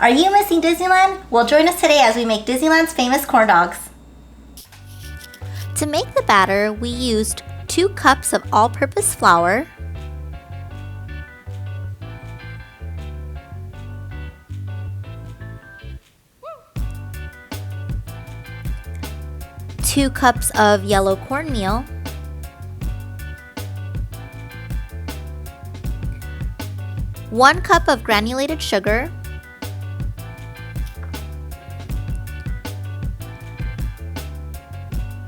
Are you missing Disneyland? Well, join us today as we make Disneyland's famous corn dogs. To make the batter, we used 2 cups of all-purpose flour, 2 cups of yellow cornmeal, 1 cup of granulated sugar,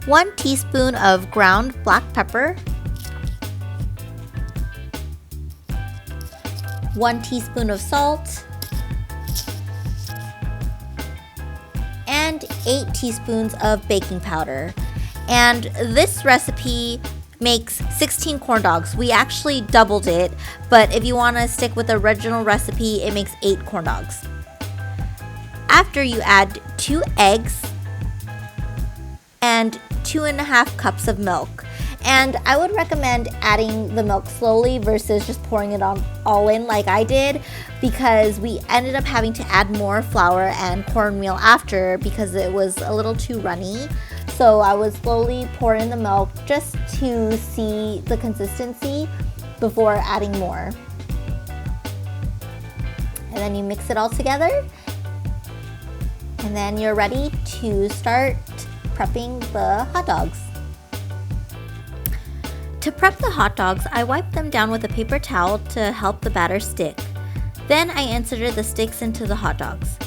1 teaspoon of ground black pepper, 1 teaspoon of salt, and 8 teaspoons of baking powder. And this recipe makes 16 corn dogs. We actually doubled it, but if you want to stick with the original recipe, it makes 8 corn dogs. After you add 2 eggs and 2.5 cups of milk. And I would recommend adding the milk slowly versus just pouring it all in like I did, because we ended up having to add more flour and cornmeal after because it was a little too runny. So I would slowly pour in the milk just to see the consistency before adding more. And then you mix it all together, and then you're ready to start prepping the hot dogs. To prep the hot dogs, I wiped them down with a paper towel to help the batter stick. Then I inserted the sticks into the hot dogs.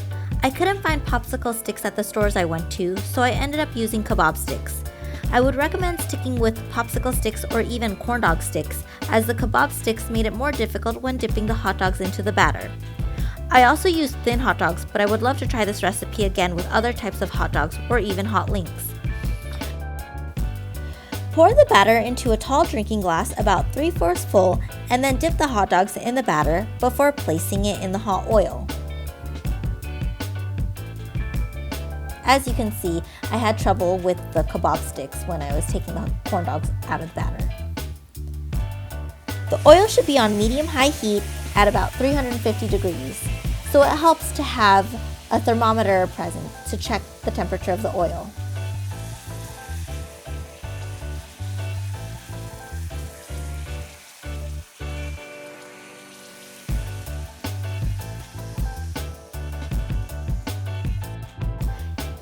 I couldn't find popsicle sticks at the stores I went to, so I ended up using kebab sticks. I would recommend sticking with popsicle sticks or even corn dog sticks, as the kebab sticks made it more difficult when dipping the hot dogs into the batter. I also used thin hot dogs, but I would love to try this recipe again with other types of hot dogs or even hot links. Pour the batter into a tall drinking glass about 3/4 full, and then dip the hot dogs in the batter before placing it in the hot oil. As you can see, I had trouble with the kebab sticks when I was taking the corn dogs out of the batter. The oil should be on medium-high heat at about 350 degrees, so it helps to have a thermometer present to check the temperature of the oil.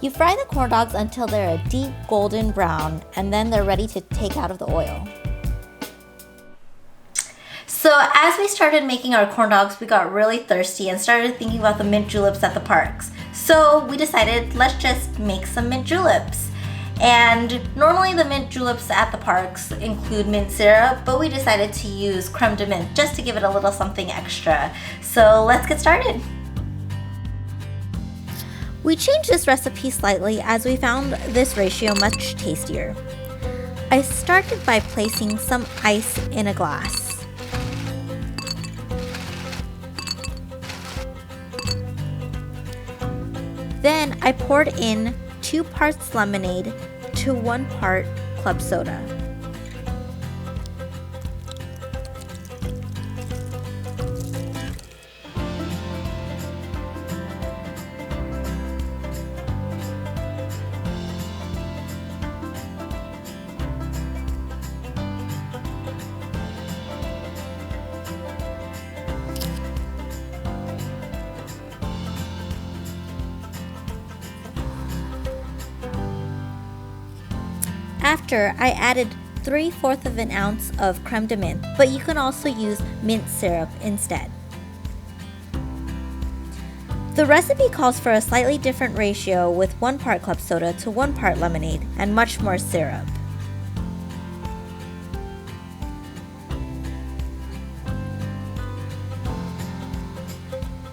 You fry the corn dogs until they're a deep golden brown, and then they're ready to take out of the oil. So as we started making our corn dogs, we got really thirsty and started thinking about the mint juleps at the parks. So we decided, let's just make some mint juleps. And normally the mint juleps at the parks include mint syrup, but we decided to use creme de menthe just to give it a little something extra. So let's get started. We changed this recipe slightly as we found this ratio much tastier. I started by placing some ice in a glass. Then I poured in 2 parts lemonade to 1 part club soda. After, I added 3/4 of an ounce of creme de menthe, but you can also use mint syrup instead. The recipe calls for a slightly different ratio with 1 part club soda to 1 part lemonade and much more syrup.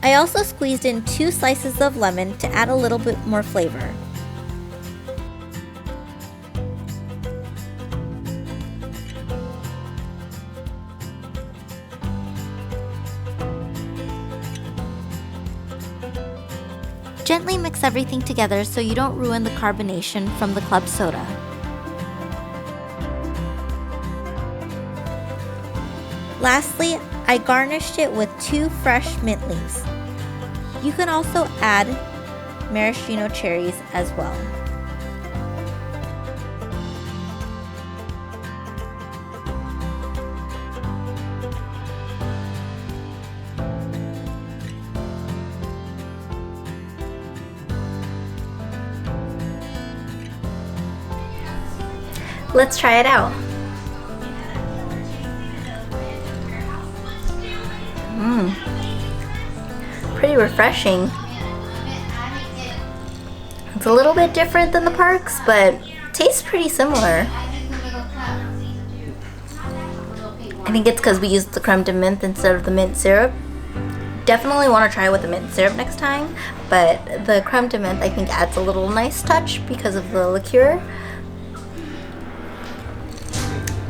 I also squeezed in 2 slices of lemon to add a little bit more flavor. Gently mix everything together so you don't ruin the carbonation from the club soda. Lastly, I garnished it with 2 fresh mint leaves. You can also add maraschino cherries as well. Let's try it out. Pretty refreshing. It's a little bit different than the parks, but tastes pretty similar. I think it's because we used the creme de menthe instead of the mint syrup. Definitely want to try with the mint syrup next time, but the creme de menthe I think adds a little nice touch because of the liqueur.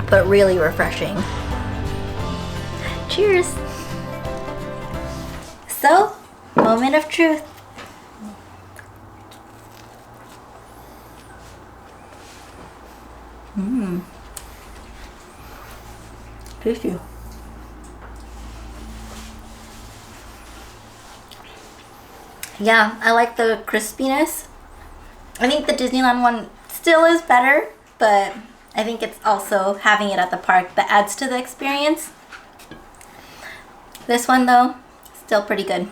But really refreshing. Cheers! So, moment of truth. Tasty. Yeah, I like the crispiness. I think the Disneyland one still is better, but I think it's also having it at the park that adds to the experience. This one though, still pretty good.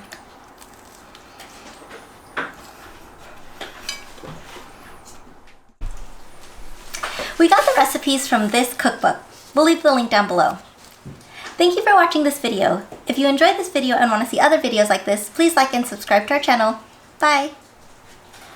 We got the recipes from this cookbook. We'll leave the link down below. Thank you for watching this video. If you enjoyed this video and want to see other videos like this, please like and subscribe to our channel. Bye!